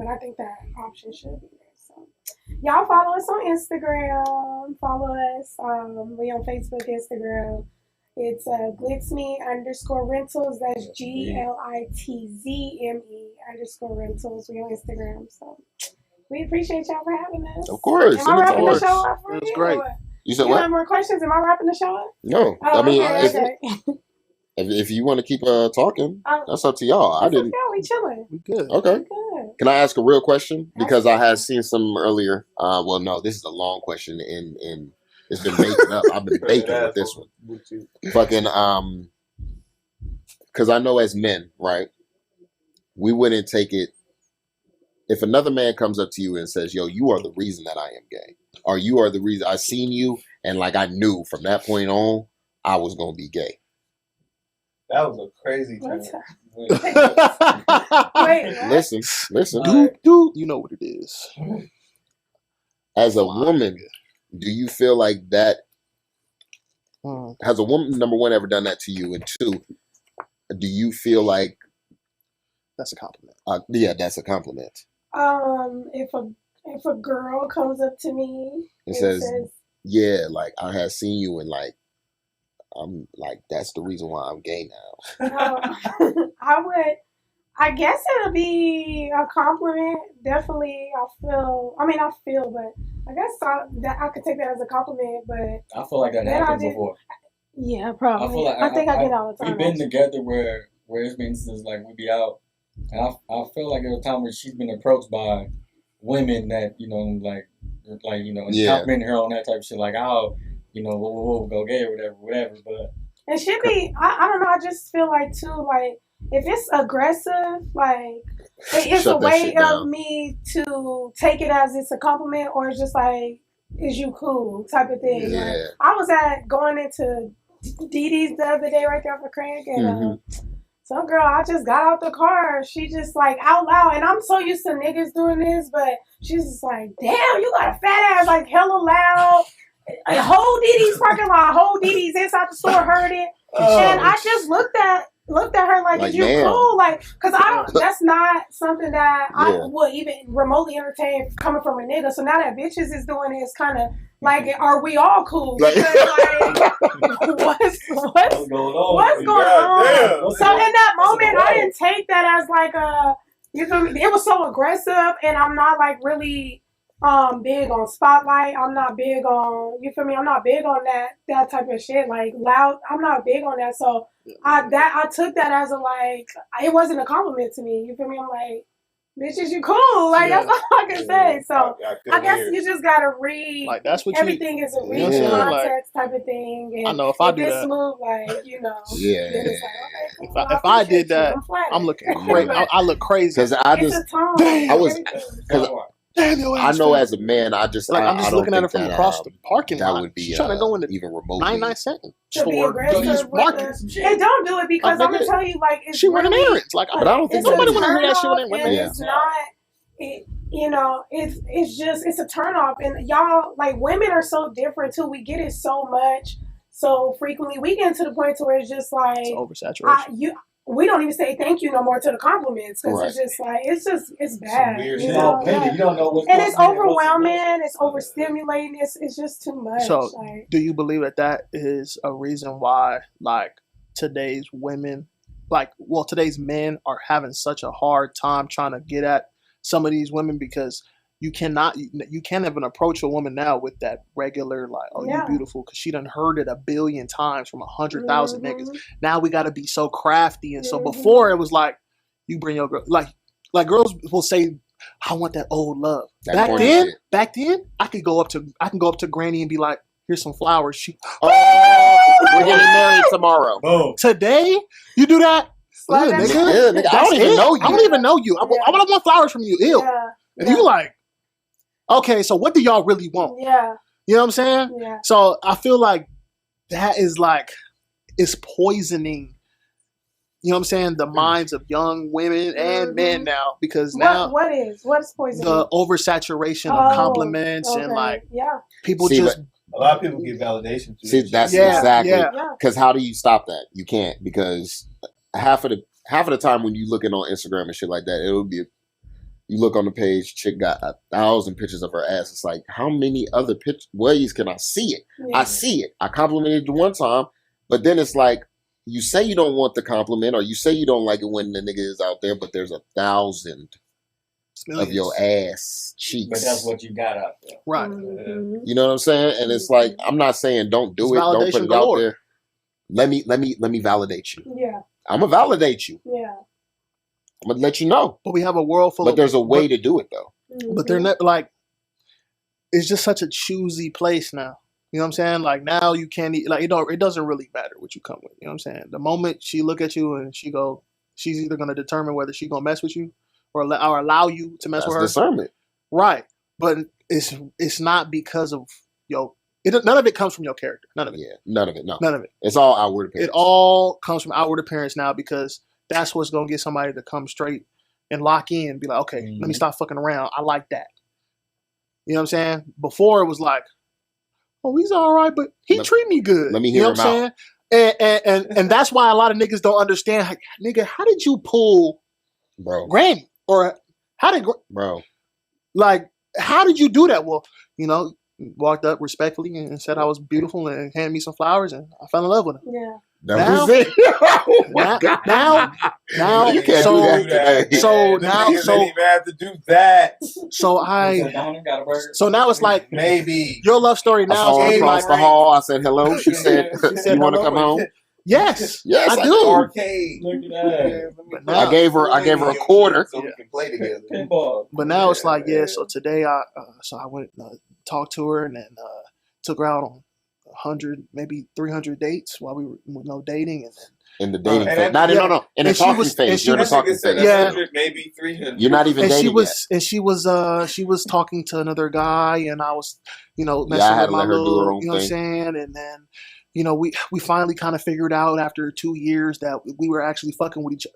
but I think that option should be there. So y'all follow us on Instagram. Follow us. We on Facebook, Instagram. It's GlitzMe _ rentals. That's GLITZME _ rentals. We on Instagram. So we appreciate y'all for having us. Of course. Am I wrapping the show up for It was great. You said you what? have more questions? Am I wrapping the show up? No. Oh, I mean, okay. if you want to keep talking, that's up to y'all. I didn't. Okay, we chilling. We good. Okay. We good. Can I ask a real question? Because I had seen some earlier. Well, no, this is a long question, and it's been baking up. I've been baking with this one. Fucking because I know as men, right? We wouldn't take it if another man comes up to you and says, "Yo, you are the reason that I am gay," or "You are the reason I seen you," and like I knew from that point on I was gonna be gay. That was a crazy turn. Wait, Listen. Dude, you know what it is. As a woman, do you feel like that? Has a woman, number one, ever done that to you? And two, do you feel like that's a compliment? Yeah, that's a compliment. If a girl comes up to me and says, "Yeah, like I had seen you," and like I'm like, that's the reason why I'm gay now. I guess it'll be a compliment. Definitely, but I guess I could take that as a compliment. But I feel like that happened before. Yeah, probably. I think I get all the time. We've been together where it's been since like we be out, and I feel like there was a time where she's been approached by women that complimenting her on that type of shit, like, oh, we'll go gay or whatever. But it should be. I don't know. I just feel like too, like if it's aggressive, like it's a way of me to take it as it's a compliment, or it's just like, is you cool type of thing. Yeah. Like, I was going into Dee Dee's the other day right there for Craig, and some girl, I just got out the car. She just like out loud, and I'm so used to niggas doing this, but she's just like, damn, you got a fat ass, like hella loud. A whole Dee Dee's parking lot, whole Dee Dee's inside the store heard it, and I just looked at her like, is you cool? Like, cause that's not something that I would even remotely entertain coming from a nigga. So now that bitches is doing it, it's kind of like, are we all cool? Because, like, what's going on? Damn. So in that moment, I didn't take that as like you feel me? It was so aggressive, and I'm not like really big on spotlight. I'm not big on, you feel me? I'm not big on that type of shit. Like loud, I'm not big on that. So I took that as a like, it wasn't a compliment to me. You feel me? I'm like, bitches, you cool. Like that's all I can say. So I guess you just gotta read. Like that's what everything is a read context type of thing. And I know if I do that, smooth, like If I did that, I'm looking crazy. I look crazy because I know as a man, I'm just looking at it from across the parking lot. That would be She's trying to go into even remotely 99 cent store. And don't do it because I'm gonna tell you, like, it's she running errands. Like, but I don't think nobody want to hear that shit when they run errands. It's a turn off, and y'all, like, women are so different too. We get it so much, so frequently. We get to the point to where it's just like it's oversaturation. We don't even say thank you no more to the compliments because it's just like it's bad. You don't know what's and it's overwhelming. It's overstimulating. It's just too much. So, do you believe that is a reason why, like, today's women, today's men are having such a hard time trying to get at some of these women because you can't even approach a woman now with that regular like, oh, you beautiful, because she done heard it 1 billion times from 100,000 niggas. Now we got to be so crafty, and so before it was like, you bring your girl, like girls will say, I want that old love. Back then, I can go up to Granny and be like, here's some flowers. We're getting married tomorrow. Boom. Today, you do that. Nigga. I don't even know you. I don't even know you. I want flowers from you. Ew. And you like, okay, so what do y'all really want? Yeah. You know what I'm saying? Yeah. So I feel like that is like, it's poisoning, you know what I'm saying, the minds of young women and men now, because now what's poisoning? The oversaturation of compliments and like people a lot of people get validation too. See, that's exactly because how do you stop that? You can't, because half of the time when you looking on Instagram and shit like that, it'll be You look on the page, chick got 1,000 pictures of her ass. It's like, how many other ways can I see it? Yeah. I see it. I complimented you one time, but then it's like, you say you don't want the compliment, or you say you don't like it when the nigga is out there, but there's 1,000 of your ass cheeks. But that's what you got out there. Right. Mhm. You know what I'm saying? And it's like, I'm not saying don't do It's it, don't put validation it out galore. there. Let me validate you. Yeah. I'm gonna validate you. Yeah. I'm gonna let you know. But we have a world full But of. there's a way to do it though. But they're not like. It's just such a choosy place now. You know what I'm saying? Like now you can't like it doesn't really matter what you come with. You know what I'm saying? The moment she look at you and she's either gonna determine whether she gonna mess with you or allow you to mess That's with her. discernment. Right. But it's not because of none of it comes from your character. None of it. Yeah, none of it. No, None of it. it's all outward appearance. It all comes from outward appearance now because that's what's gonna get somebody to come straight and lock in and be like, okay, let me stop fucking around. I like that. You know what I'm saying? Before it was like, oh, he's all right, but he treat me good. Let me you hear know him what I'm saying? And that's why a lot of niggas don't understand. Like, nigga, how did you pull bro. Grammy? Or how did Bro. like how did you do that? Well, walked up respectfully and said I was beautiful and handed me some flowers and I fell in love with him. Yeah. That was it. Oh my God. Now you can't so, do that today. So Them now niggas so didn't even have to do that. So now it's like Maybe your love story I now saw her is across the hall. I said hello. She said, She said you want to hello. come home? Yes, Yes, I I do. arcade. Look at that. But now, I gave her a quarter. so we can play together. Pinball. But now it's like, so today I went talked to her and then took her out on 100, maybe 300 dates while we were dating, and then In the dating and phase. that- No. In the and she talking was- and phase. she You're in the was- talking said phase. 100, maybe 300. You're not even and dating she was talking to another guy, and I was messing I had with to my let her do her little, own you know what I'm thing. saying, and then we finally kind of figured out after 2 years that we were actually fucking with each other.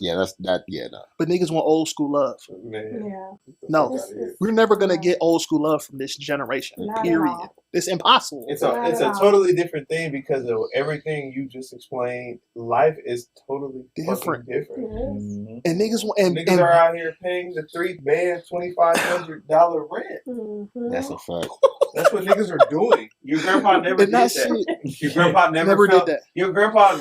Yeah, that's that. Yeah, no. But niggas want old school love. Man. Yeah. No, we're never gonna get old school love from this generation. Not at Period. all. It's impossible. It's a totally different thing because of everything you just explained. Life is totally Different. fucking different. Yes. And niggas want and Niggas are out here paying the 3-man $2,500 rent. Mhm. That's a fact. That's what niggas are doing. Your grandpa never and did that that. shit Your grandpa never did felt, that. Your grandpa,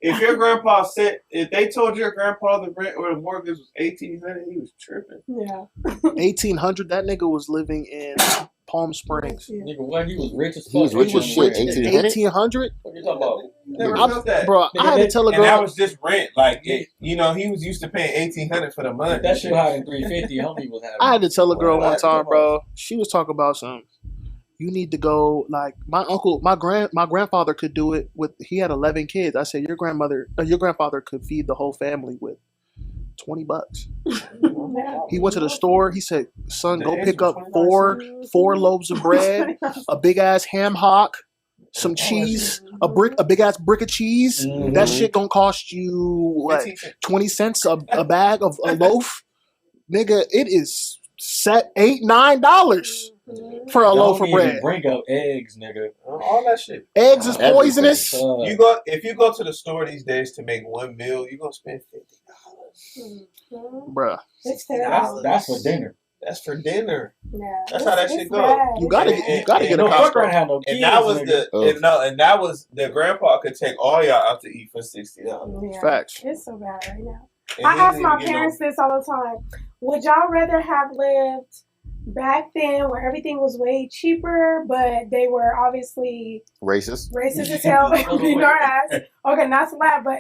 if your grandpa said, if they told your grandpa the rent or the mortgage was $1,800, he was tripping. Yeah. 1800. That nigga was living in Palm Springs. Yeah. Nigga, what? He was rich as fuck. He was rich as shit. 1800? 1800. What you talking about? Never I'm- felt that. Bro, I had to tell a And that girl. was just rent. Like, he was used to paying $1,800 for the month. That shit higher than 350. Homie was having. I had to tell a girl Well, one time, come bro. She was talking about some. You need to go. Like my grandfather could do it with. He had 11 kids. I said your grandfather could feed the whole family with $20. He went to the store. He said, "Son, go pick up four loaves of bread, a big ass ham hock, some cheese, a big ass brick of cheese. Mhm. That shit gonna cost you what 20 cents a bag of a loaf, nigga. It is set $8-9 for a Don't loaf of even bread. bring up eggs, nigga. All that shit. Eggs is Everything. poisonous. If you go to the store these days to make one meal, you're gonna spend $50. Bruh. It's That's for dinner. That's for dinner. Yeah. That's how that shit go. bad. You gotta It's get a No, Costco. fuck around had no kids. And that was nigga. and that was the grandpa could take all y'all out to eat for $60. Yeah. Facts. It's so bad right now. And I he ask didn't my even get parents this all the time. Would y'all rather have lived back then where everything was way cheaper, but they were obviously Racist. racist as hell, beating our ass? Okay, not to laugh, but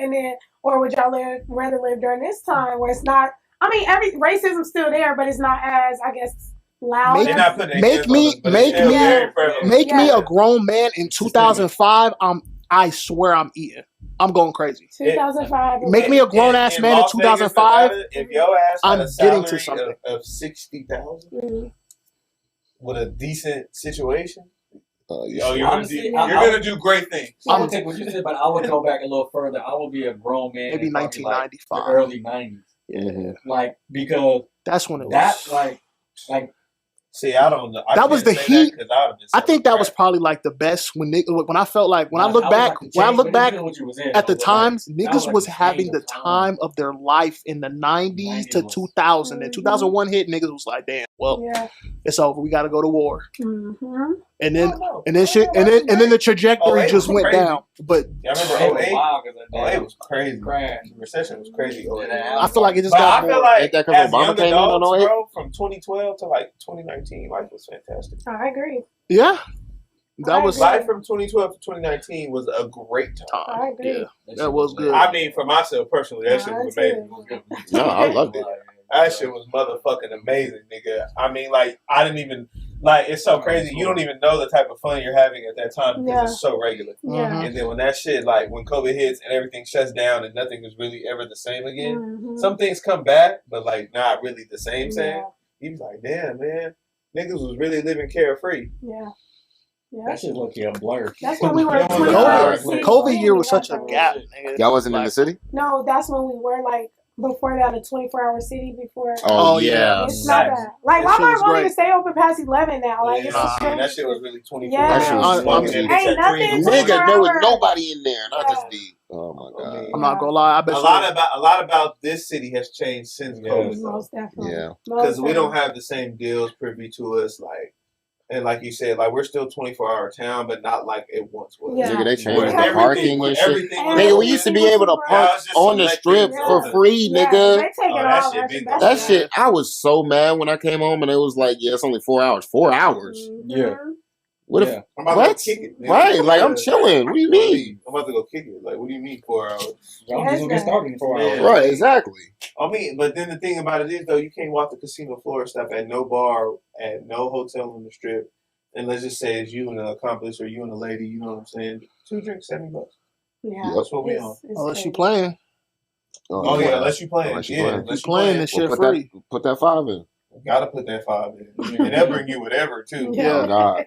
or would y'all rather live during this time where it's not? I mean, every racism's still there, but it's not as, I guess, loud. They're not putting their Make hands on me- us, but make it's still me- very prevalent. Make me Yeah. a grown man in 2005. I swear I'm eating. I'm going crazy. 2005. Make me a grown ass man in Las Vegas, 2005. Nevada, if your ass had I'm a getting to salary something. of 60,000 Mhm. with a decent situation, You you're Honestly, gonna do great things. I'm gonna take what you said, but I would go back a little further. I would be a grown man. Maybe in probably, like, 1995. the early 90s. Mhm. Like, because That's when it was. that's like See, I don't know. That was the heat. I think that was probably. probably like the best when I felt like when I look back at the times niggas was having the time of their life in the 90s to 2000. And 2001 hit, niggas was like, damn, well, it's over. We got to go to war. Mm-hmm. And then the trajectory just went down. But I remember 08 was crazy. The recession was crazy. I feel like it just got more. I feel like that as Obama young came in on adults, 08? bro, from 2012 to like 2019, life was fantastic. I agree. Yeah. That was Life from 2012 to 2019 was a great time. I agree. Yeah, that was good. I mean, for myself personally, that shit was amazing. No, I loved it. That shit was motherfucking amazing, nigga. I mean, like, I didn't even, like, it's so crazy. You don't even know the type of fun you're having at that time because it's so regular. Yeah. And then when that shit, like, when COVID hits and everything shuts down and nothing is really ever the same again, some things come back, but, like, not really the same. He was like, damn, man, niggas was really living carefree. Yeah. That shit look a blur. That's when we were 24 hours. COVID year was such a gap, nigga. Y'all wasn't in the city? No, that's when we were like before that, a 24-hour city before. Oh yeah. It's not bad. Like Walmart won't even stay open past 11 now. Like it's just that shit was really 24 Yeah. That shit was hours. Ain't nothing. Nigga, there was nobody in there, and I just be. Oh my god. I'm not gonna lie. I bet a lot about this city has changed since COVID. Most definitely. Yeah. Because we don't have the same deals privy to us, like. And like you said, like we're still 24-hour town, but not like it once was. Yeah. Nigga, they changed the parking and shit. Nigga, we used to be able to park on the strip for free, nigga. They take it all. That shit, I was so mad when I came home and it was like, yeah, it's only 4 hours. 4 hours? Yeah. What if, I'm about to go kick it. Right, like I'm chilling. What do you mean? I'm about to go kick it. Like, what do you mean 4 hours? Y'all just gonna get started in 4 hours. Right, exactly. I mean, but then the thing about it is, though, you can't walk the casino floor and stuff at no bar, at no hotel on the strip. And let's just say it's you and an accomplice or you and a lady, you know what I'm saying? 2 drinks, $70. Yeah. That's what we on. Unless you playing. Oh, yeah, unless you playing. Unless you yeah, playing. unless you Playing this shit free. Put that 5 in. Gotta put that 5 in. And they'll bring you whatever, too. Yeah, God.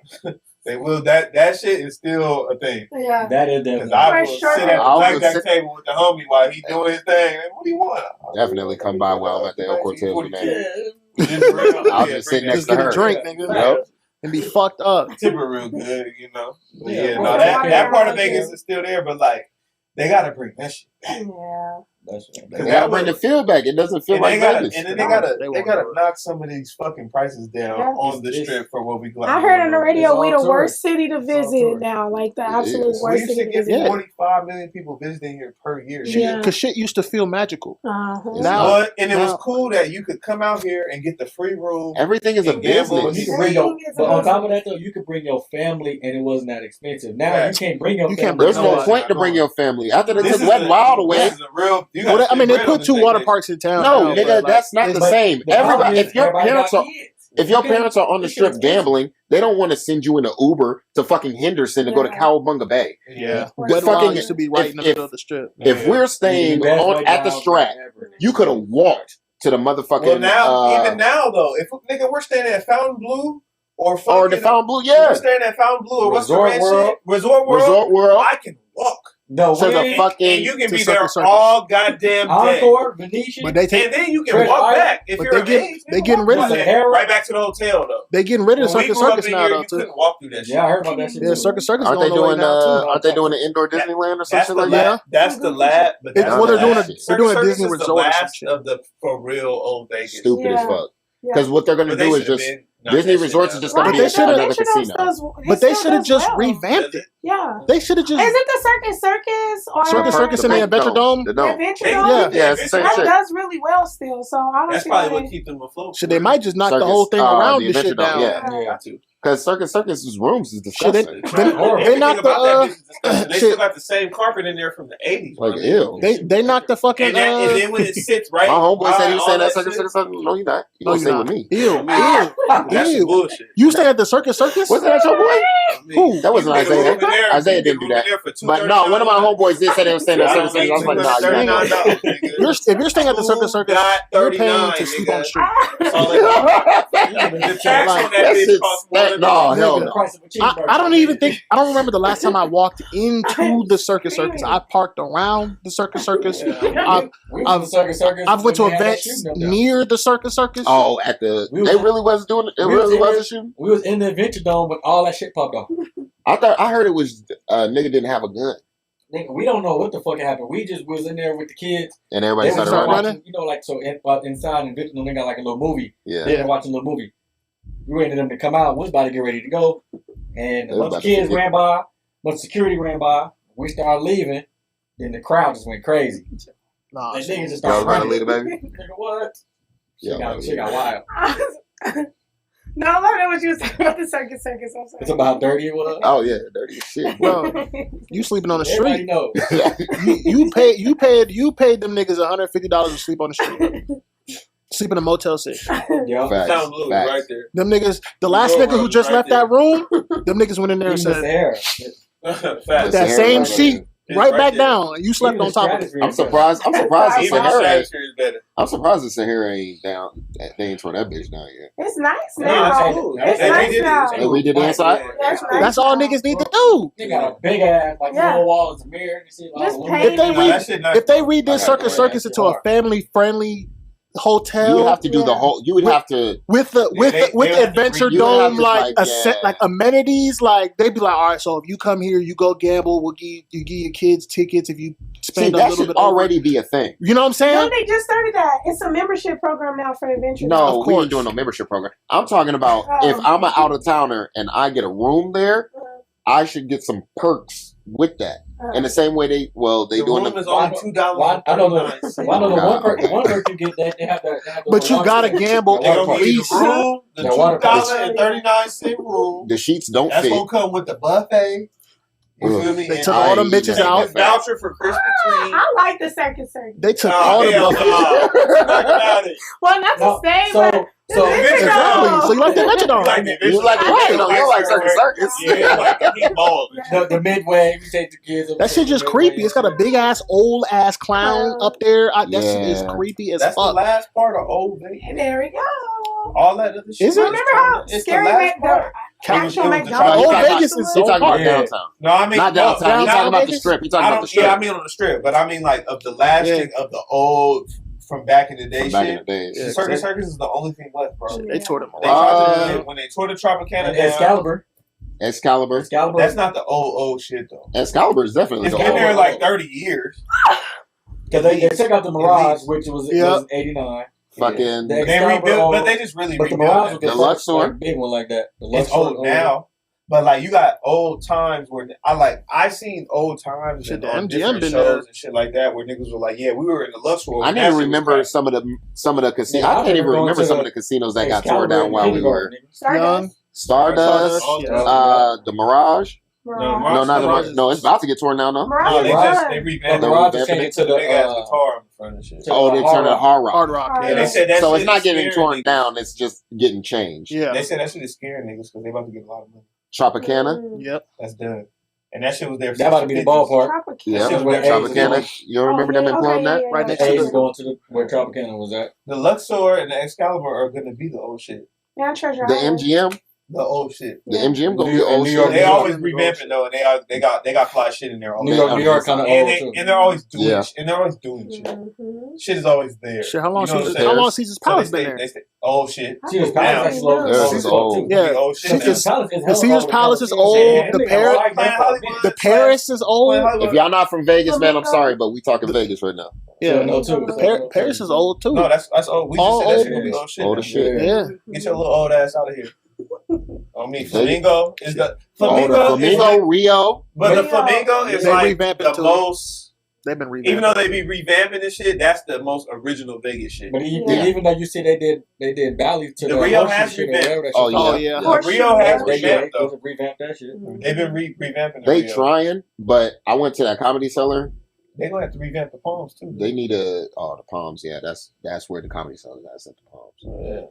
They will. That shit is still a thing. Yeah. That is Because definitely. I will sit at the blackjack table with the homie while he doing his thing. Like, what do you want? Definitely come by while I'm at the El Cortez with that. Yeah. I'll just sit next to her. Drink, nigga. Yep. And be fucked up. Tipper real good, you know. But Yeah, no, that part of Vegas is still there, but like they gotta bring that shit back. Yeah. They gotta bring the feel back. It doesn't feel like Vegas. And then they gotta knock some of these fucking prices down on the strip for what we got. I heard on the radio we the worst city to visit now, like the absolute worst we used city to to get visit. 45 million people visiting here per year. Because shit used to feel magical. Uh-huh. And it was cool that you could come out here and get the free room. Everything is a business. You can bring but on top of that though, you could bring your family and it wasn't that expensive. Now you can't bring your family. There's no point to bring your family. After they took Wet Wild away. This is a real. I mean, they put 2 water parks in town. No, nigga, that's not the same. Everybody, if your parents are on the strip gambling, they don't want to send you in an Uber to fucking Henderson to go to Cowabunga Bay. Yeah, Wet Wild used to be right in the middle of the strip. If we're staying at the Strat, you could have walked to the motherfucking. Well, now even now though, if nigga we're staying at Fountain Blue or the Fountain Blue, yeah, we're staying at Fountain Blue or what's the red shit? Resort World, I can walk. No, to the fucking. And you can be there all goddamn day. Encore, Venetian, but they take, and then you can walk back if you're they getting rid of it. Right back to the hotel though. They getting rid of Circus Circus now though too. You couldn't walk through that shit. Yeah, I heard about that shit. Yeah, Circus Circus. Aren't they doing the indoor Disneyland or something like that? That's the lab. But well, they're doing a Disney resort. Last of the for real old Vegas. Stupid as fuck. Because what they're gonna do is just Disney Resorts is just gonna be another casino. But they should have just revamped it. Yeah. They should have just. Is it the Circus or Circus Circus in the Adventure Dome? The Dome. Adventure Dome? Yeah, it's the same shit. That does really well still, so I don't. That's probably what keeps them afloat. So they might just knock the whole thing around this shit down. Yeah, too. Because Circus's rooms is disgusting. They knocked they still got the same carpet in there from the 80s. Like, ew. They knocked the fucking. And then when it sits right. My homeboy said he was saying that Circus. No, you're not. You don't stay with me. Ew. That's bullshit. You stay at the Circus Circus? Wasn't that your boy? Who? That wasn't Isaiah. there. Isaiah you didn't do get that. there for But no, one of my homeboys did say they were staying at Circus Circus. I was like, nah, you ain't $239, going. nigga. If you're staying at the Circus, you're paying to sleep on the street. That's all the tax on that bitch costs more than no, hell Nigga. no. Price of a cheeseburger. I don't even think I don't remember the last time I walked into the Circus. I parked around the Circus. Yeah. We was in the Circus. I've went to and they had that events shooting up there. near the Circus. Oh, at the they really wasn't doing it. It we was really in wasn't the- shooting. We was in the Adventure Dome, but all that shit popped off. I heard it was nigga didn't have a gun Nigga, we don't know what the fuck happened. We just was in there with the kids. and everybody They was started running. watching, you know, like so inside in Adventure Dome, they got like a little movie. Yeah. They were watching a little movie. We waited for them to come out. We was about to get ready to go, and a They was bunch about of to kids forget. ran by, a bunch of security ran by. We started leaving, then the crowd just went crazy. Nah, The niggas just Y'all started about to running. leave the baby? Nigga, what? Yeah, Shit got wild. No, I love that what you were saying about the Circus. I'm sorry. It's about dirty it was. Oh yeah, dirty as shit, bro. bro, you sleeping on the Everybody street. knows. You paid them niggas $150 to sleep on the street. Sleep in a Motel 6. Yeah. Facts. Sound Louis Facts. right there. Them niggas, the last Your nigga who room just right left there. that room, them niggas went in there and Even the said, Sahara. Facts. that Sahara same right sheet It's right back there. down. And you slept Even on top of it. stratosphere I'm is better. surprised. I'm surprised the Even the Sahara. stratosphere is better. I'm surprised the Sahara ain't down. They ain't tore that bitch down yet. It's nice No, now. it's cool. It's They nice redid it. now. They redid the inside. That's nice That's all now. niggas need to do. They got a big ass like Yeah. little walls, a mirror, and shit. Just all paint If they it. No, read- that shit not If they read this I gotta Circus go Circus into a hard. family friendly hotel, You would have to do the Yeah. whole. You would have to. with the with they- the, with they have to Adventure you would have Dome to, like a yeah. set like amenities, like they'd be like, all right, so if you come here, you go gamble, we'll give your kids tickets if you See, spend a that little should bit over. already be a thing. You know what I'm saying? No, they just started that. It's a membership program now for Adventure. No, Of we course. ain't doing no membership program. I'm talking about Oh. if I'm an out of towner and I get a room there, I should get some perks with that. In the same way they The doing room the is only $2. Why? I don't know. Why don't the God. one perk? The one perk you get that they have the. But you gotta gamble They're at gonna give you least. the room, the The water park. $2.39 room. the sheets don't That's fit. gonna come with the buffet. You Ugh. feel me? They And took I all them ain't bitches eating out. that. voucher for Krispy Kreme. I like the Circus. They took Oh, all the hell buffets. no. Talk about it. Well, not to No, stay, so but so Adventure Exactly. Dome. So you like the Adventure Dome? You like the You like Right. you don't like Circus Circus. Yeah, like the meatballs. the midway, you take the kids. That shit just creepy. It's got a big ass old ass clown up there. That shit is Yeah. creepy as That's the fuck. last part of Old Vegas. And there we go. All that other shit. Is it? Remember how It's the scary last the part. actual It was the McDonald's? Old He's Vegas is He's so talking about hard. Yeah. downtown. No, I mean Not downtown. no, He's talking about the Vegas? strip. He's talking I about the don't. strip. Yeah, I mean on the strip, but I mean like of the last Yeah. thing of the old from back in the day From back in shit. the days. Yeah. Circus is the only thing left, bro. They tore them They around. tried to, when they tore the Tropicana And down. Excalibur. Excalibur. That's not the old shit though. Excalibur is definitely It's the been old. there like 30 years. Because they took out the Mirage, least. which was Yeah. was '89. Fucking The They Excalibur rebuilt, old, but they just really but the rebuilt Mirage that. was The the Luxor? first like, big one like that. The It's Luxor old now, but like you got old times where I seen old times Shit, and the on MGM different been shows there. and shit like that where niggas were like, yeah, we were in the Luxor. I and that didn't shit was remember back. some of the casinos. Yeah, I I can't even remember going remember to some the of the casinos that got torn Excalibur down in while we were kindergarten, nigga. Stardust. Stardust, Stardust. the Mirage. No, No, not the Mirage. Mirage. No, it's about to get torn down though. Mirage No, is they fun. revamped The it. Mirage They is changed revamped to the Big ass guitar in front and shit. Oh, they turned it hard rock. Hard Rock. Hard Yeah. Yeah, they said that So shit it's not is getting scaring torn niggas. down. It's just getting changed. Yeah. They said that shit is scaring niggas because they about to get a lot of money. Tropicana. Yep. That's done. And that shit was there. That about to be the ballpark. Yeah, That shit where Tropicana. You don't remember them imploding that? Right next to A's the is going to the where Tropicana was at. The Luxor and the Excalibur are going to be the old shit. Yeah, Treasure The Island. MGM. The old shit. The MGM gonna New be York- old New York- shit. They New always York- revamp it though, and they got fly shit in there. All New the York, time. New York kind of and old too. they're always doing Yeah. shit. And they're always doing shit. Mhm. Shit is always there. Shit, how long You know what I'm Caesar's saying? how long Caesar's So Palace they been stay, there? they stay, old shit. Caesar's I Palace think is slow. they do. This is old. Yeah. Old shit. Caesar's- now. the Caesar's Palace is old. Yeah. The Nigga, Paris, like Planet Hollywood, the Paris is old. If y'all not from Vegas, man, I'm Flamingo. sorry, but we talking Vegas right now. Yeah, no, too. Paris is old too. No, that's old. We All just said that old shit gonna be old shit. Old now. as shit. Yeah. Get your little old ass out of here. I mean, Flamingo is the Oh, the Flamingo. Is Flamingo, like, Rio. but the Rio. Flamingo is They like revamped it the too. most. They've been revamped. Even though they be revamping this shit, that's the most original Vegas shit. But Yeah. even though you see they did Valley to The the Rio Horseshoe has shit or revamped. whatever that Oh shit yeah. Oh, yeah. Horseshoe. Rio has They revamped though. revamped that shit. They've been revamping the They Rio. trying, but I went to that Comedy Cellar. They're gonna have to revamp the Palms too. They need the Palms. Yeah, that's where the Comedy Cellar is at the Palms. So, yeah.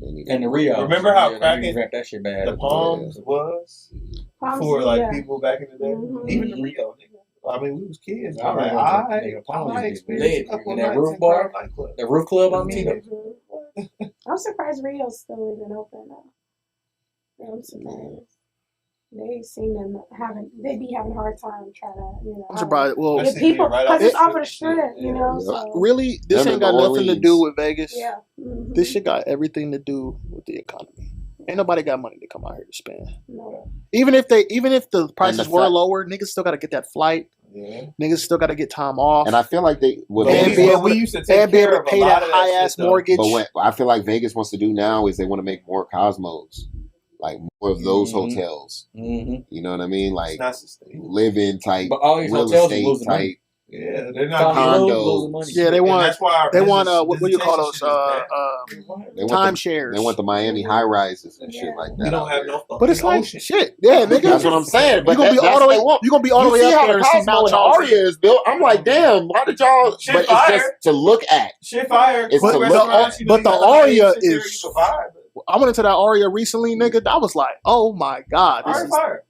And the Rio. Remember how they cracking revamp that shit bad. the Palms was for like people back in the day? Even the Rio, nigga. I mean, we was kids. I remember the Palms used to be lit. And that roof bar, the roof club, I mean. I'm surprised Rio's still even open though. I'm surprised. They seem to they be having a hard time trying to, I'm surprised. Well, get people, because it's off of the strip, So. Really, this ain't got nothing to do with Vegas. Yeah. This shit got everything to do with the economy. Ain't nobody got money to come out here to spend. No. Even if the prices were lower, niggas still got to get that flight. Yeah. Niggas still got to get time off. And I feel like they we used to take care of pay that high ass mortgage. But what I feel like Vegas wants to do now is they want to make more Cosmos. Like more of those hotels, you know what I mean? Like live-in type, but all these real hotels estate type. Money. Yeah, they're not condos. Yeah, they want what do you call those? Timeshares. They want the Miami high rises and shit like that. We don't have no. But it's like shit. Yeah, nigga. That's what I'm saying. But you're gonna be all the way. You're gonna be all the way up there and see Mount Aria is built. I'm like, damn. Why did y'all? Shit but fire. it's just to look at. Shit fire. It's to look at. But the Aria is. I went into that Aria recently, nigga. I was like, oh my god, this is fire.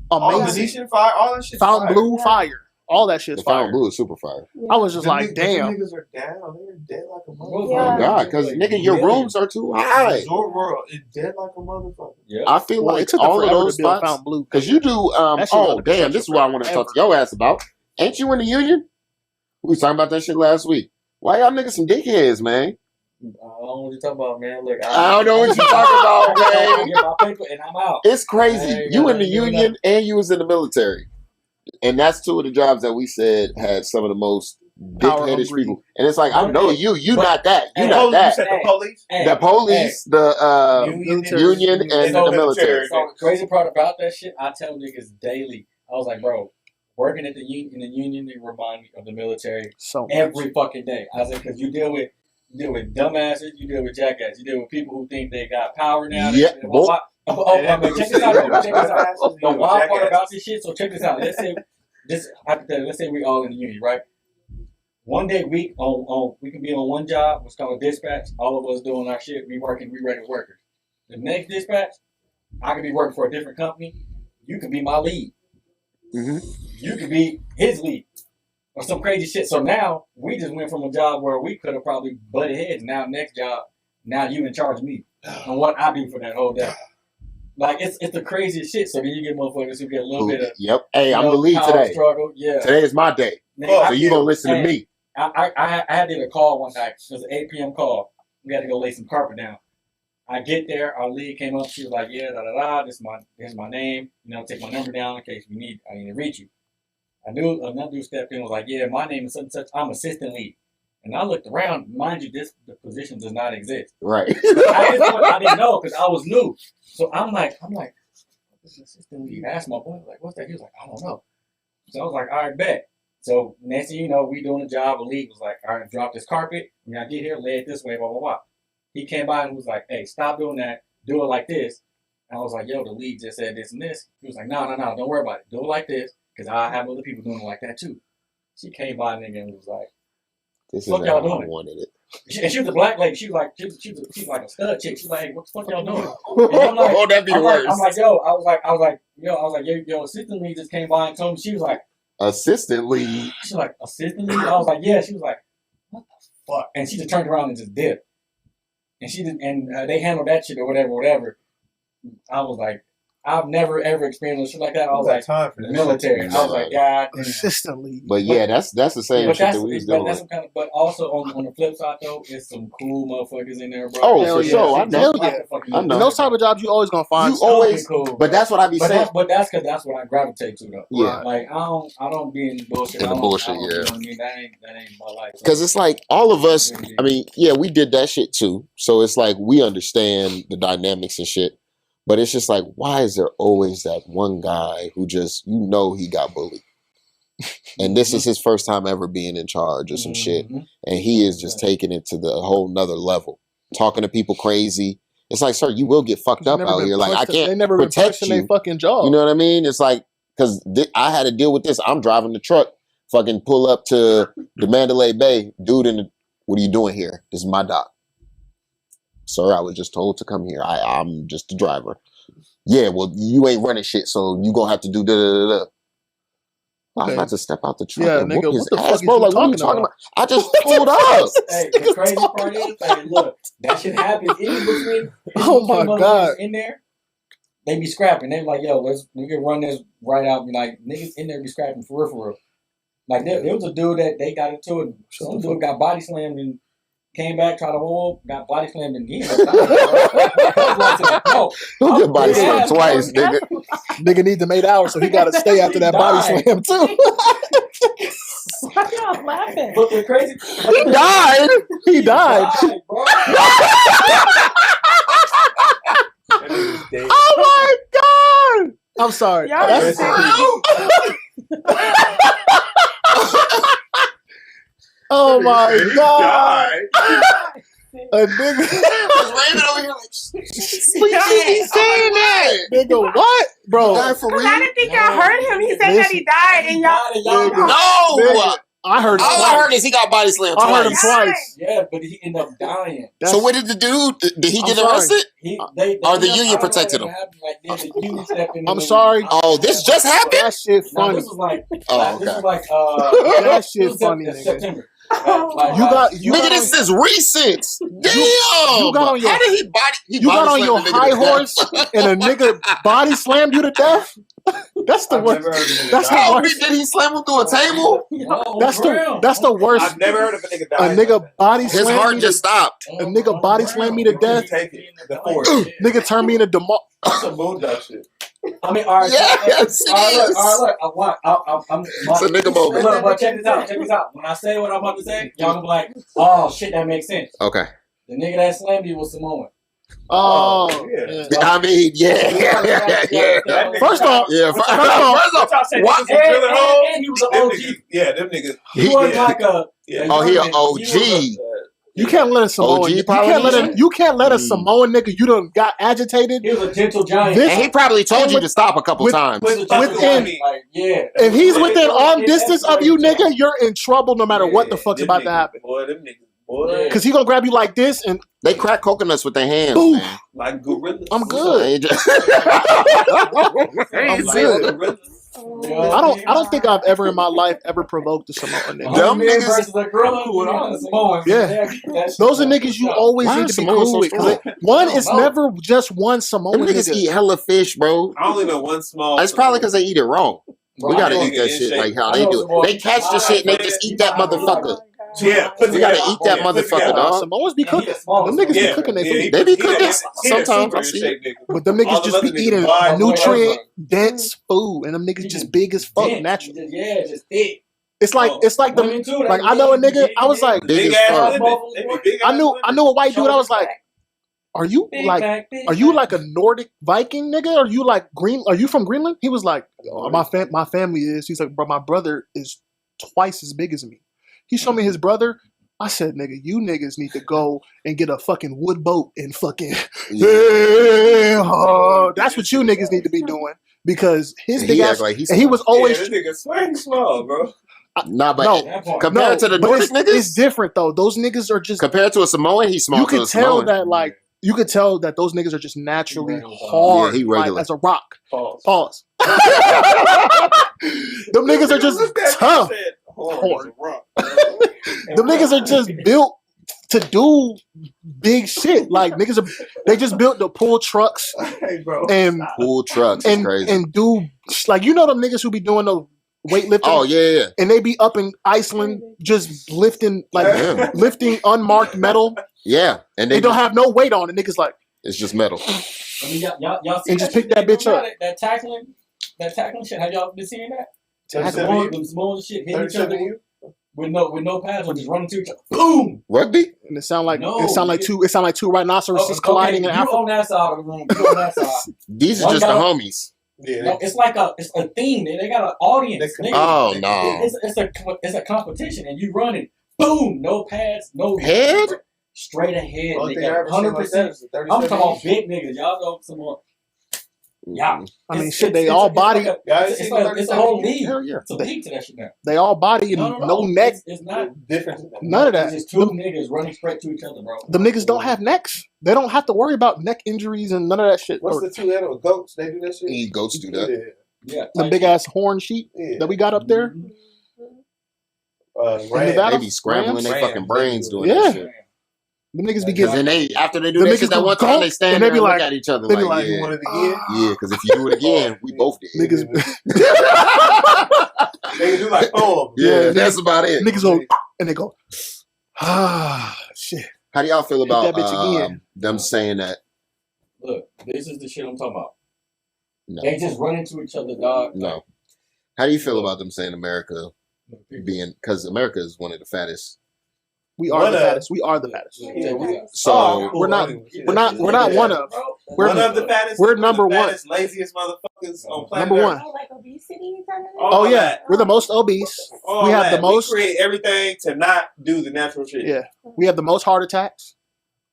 Amazing. Venetian fire. All that shit. Fountain Blue fire. All that shit's fire. Fountain Blue is super fire. Yeah. I was just like, damn. Niggas are down. They're dead like a motherfucker. Oh God, because nigga, your rooms are too high. Resort World is dead like a motherfucker. Yeah. I feel like all of those spots. Fountain Blue. Because you do. Oh damn, this is what I want to talk to your ass about. Ain't you in the union? We was talking about that shit last week. Why y'all niggas some dickheads, man? I don't know what you're talking about, man. Look, I don't know what you're talking about, man. I get my paper and I'm out. It's crazy. You in the union and you was in the military. And that's two of the jobs that we said had some of the most dick-headed people. And it's like, I know you. You not that. You not that. You said the police? The police, the union, and the military. So the crazy part about that shit, I tell niggas daily. I was like, bro, working at the union, in the union, they remind me of the military every fucking day. I was like, because you deal with dumbasses, you deal with jackasses, you deal with people who think they got power now. Yeah. Check this out. The wild part about this shit. So check this out. Let's say let's say we all in the union, right? One day we can be on one job, what's called a dispatch. All of us doing our shit. We working. We regular workers. The next dispatch, I could be working for a different company. You could be my lead. Mm-hmm. You could be his lead. Or some crazy shit. So now we just went from a job where we could have probably butted heads. Now next job, now you in charge of me and what I do for that whole day. Like it's the craziest shit. So then you get motherfuckers who get a little bit of Hey, I'm the lead today. Struggle. Yeah. Today is my day. So you gonna listen to me. I did a call one night. It was an 8 p.m. call. We had to go lay some carpet down. I get there. Our lead came up. She was like, "Yeah, This is my name. Take my number down in case I need to reach you." I knew another dude stepped in and was like, "Yeah, my name is such and such. I'm assistant lead." And I looked around. Mind you, the position does not exist. Right. I didn't know because I was new. So I'm like, this assistant lead. I asked my boy, like, what's that? He was like, I don't know. So I was like, all right, bet. So next thing you know, we doing a job. A lead was like, all right, drop this carpet. When I get here, lay it this way, blah, blah, blah. He came by and was like, hey, stop doing that. Do it like this. And I was like, yo, the lead just said this and this. He was like, no, don't worry about it. Do it like this. Because I have other people doing it like that too. She came by and was like, "This fuck is y'all how doing I wanted it." And she was a black lady. She was like a stud chick. She was like, "Hey, what the fuck y'all doing?" And I'm like, oh, that'd be the worst. I'm like, yo, I was like, yo, assistant lead just came by and told me. She was like, assistant lead. She was like, assistant lead. I was like, yeah. She was like, what the fuck? And she just turned around and just dipped. And she did, and they handled that shit or whatever. I was like, I've never ever experienced shit like that. I was like, time for the military. I was like, God, consistently. But yeah, that's the same shit that we was doing. But also on the flip side though, it's some cool motherfuckers in there, bro. Oh, for sure. I know. And those type of jobs, you always gonna find. You always cool. But that's what I be saying. But that's because that's what I gravitate to though. Yeah. Like I don't be in bullshit. In the bullshit, yeah. That ain't my life. Because it's like all of us. I mean, yeah, we did that shit too. So it's like we understand the dynamics and shit. But it's just like, why is there always that one guy who just, he got bullied? And this is his first time ever being in charge of some shit. And he is just taking it to the whole nother level. Talking to people crazy. It's like, sir, you will get fucked up out here. Like, I can't protect you. Their fucking job. You know what I mean? It's like, because I had to deal with this. I'm driving the truck, fucking pull up to the Mandalay Bay. Dude, what are you doing here? This is my dock. Sir, I was just told to come here. I'm just a driver. Yeah, well, you ain't running shit, so you gonna have to do da-da-da-da. I was about to step out the truck and nigga, whoop his what the ass, fuck bro. is you Like, what are you talking about? I just pulled up. Hey, the crazy part is, hey, look, that shit happens in between. Oh my God. In there, they be scrapping. They be like, yo, we can run this right out. Be like, niggas in there be scrapping for real. Like, there was a dude that they got into it. Some dude got body slammed and came back, tried to roll, got body slammed again. Don't get body slammed twice, nigga. Nigga need them 8 hours, so he got to stay after that body slam too. Why y'all laughing? But the crazy, He died. He died. Bro. Oh my God! I'm sorry. Y'all That's oh my God! A nigga. Raymond over here like, he's saying that. Nigga, what, bro? Died for real? I didn't think y'all heard him. He said that he died, and y'all. No. Nigga, I heard. All I heard is he got body slammed I heard him twice. twice. Yeah, but he ended up dying. So what did the dude? Did he get arrested? Or the union protected him? I'm sorry. Oh, this just happened? That shit funny. This was like, Oh, this okay. was like, That shit funny, nigga. September. You got Nigga, this is recent. Damn. You got on your- How did he body? He You got body on your slammed the nigga high to death. horse and a nigga body slammed you to death? That's the worst. That's the Oh, worst. did he slam him through a table? That's the worst. I've never heard of a nigga A dying. nigga body His slam heart me just stopped. A nigga body slam me to death. Take it. The force. Nigga turn me into Demar. That's some boondock shit. I mean, all right. Yes, it is. All right, look. It's a nigga moment. Look, but check this out. When I say what I'm about to say, y'all gonna be like, oh, shit, that makes sense. Okay. The nigga that slammed you was Samoan. Oh, yeah. yeah. I mean, yeah. First off, First off, what? And he was an Them OG. niggas, yeah, them niggas. He wasn't like a. Oh, he an OG. you can't let a Samoan. OG You can't let a Samoan nigga. You done got agitated. He was a gentle giant. This- And he probably told you to stop a couple times. Within- yeah. If he's within arm distance of you, nigga, you're in trouble no matter what the fuck's about to happen. Boy, them niggas, boy. Cause he gonna grab you like this and They crack coconuts with their hands, Boom. man. Like gorillas. I'm good. I'm good. I don't think I've ever in my life ever provoked a Samoan nigga. Them niggas- versus a gorilla. Yeah. Those are niggas you always Why need are to be Samoans cool so with. 'Cause strong? One, I don't it's know. never just one Samoan Them niggas nigga. eat hella fish, bro. I only know one small. It's probably because they eat it raw. We gotta eat that in shit shape. like how they do it. They catch the shit and they just eat that motherfucker. Yeah, We gotta eat that motherfucker, dog. Samoans be cooking. Them niggas be cooking their food. They be cooking sometimes, I see it. But them niggas just be eating nutrient dense food, and them niggas just big as fuck, natural. Yeah, just thick. It's like the Women too, like I know a nigga. I was like, Big as fuck. I knew a white dude. I was like, are you like a Nordic Viking nigga? Are you like green? Are you from Greenland? He was like, oh, my family is. He's like, bro, my brother is twice as big as me. He showed me his brother. I said, nigga, you niggas need to go and get a fucking wood boat and fucking that's what you niggas need to be doing because his big ass like he's and he was always this nigga swing small, bro. Compared to the Nordic niggas, it's different though. Those niggas are just compared to a Samoan, he's small. you to could a tell Samoan. that like you could tell that those niggas are just naturally hard, Yeah, he like, regular. as a rock. Pause. Them niggas are just tough. Hard. Them niggas are just built to do big shit. Like niggas they just built to pull trucks Hey, bro. and Pool trucks is and crazy. and do like them niggas who be doing the weightlifting. Oh yeah. And they be up in Iceland just lifting Yeah. lifting unmarked metal. Yeah, and They don't have no weight on it. Niggas like it's just metal. I mean, y'all see And just shit pick that they bitch do up. about it? That tackling shit. Have y'all been seeing that? Tackling. Them small shit hitting each 37 other you? with no pads or just running to each other. Boom! Rugby? and it sound like No, it sound like two rhinoceroses Okay, colliding in you Africa. on that side of the room. You on that side. These are One just the guy- homies. Yeah. No, it's a theme. They got an audience. They- Nigga. Oh no. It's a competition, and you running. Boom! No pads, no Head? straight ahead. Only thing I Nigga. ever seen like that 100%. is the I'm talking 37 about big niggas. Y'all know some more. Yeah. I mean, shit, they all body. It's a whole league. Hell yeah. It's a league to that shit now. They all body and no neck. It's not different. None of that. It's just two niggas running straight to each other, bro. The niggas don't have necks. They don't have to worry about neck injuries and none of that shit. What's the two animals? Goats? They do that shit? Goats do that. Yeah. The big ass horn sheep that we got up there. They be scrambling their fucking brains doing that shit. The niggas be Because getting. then after they do that shit that one time, they stand there and look at each other they be like, you want it again? yeah, because if you do it again, we both did. Niggas. They do like poems. Yeah, that's about it. Niggas go and they go, shit. How do y'all feel Hit about that bitch again. them saying that? Look, this is the shit I'm talking about. No. They just run into each other, dog. No. How do you feel about them saying America being, because America is one of the fattest. We are the fattest. We are the fattest. So we're not one of. We're one of the fattest. We're number one. Laziest motherfuckers on planet Number Earth. one. Like obesity? Oh yeah, we're the most obese. We have the most. We create everything to not do the natural shit. Yeah, we have the most heart attacks.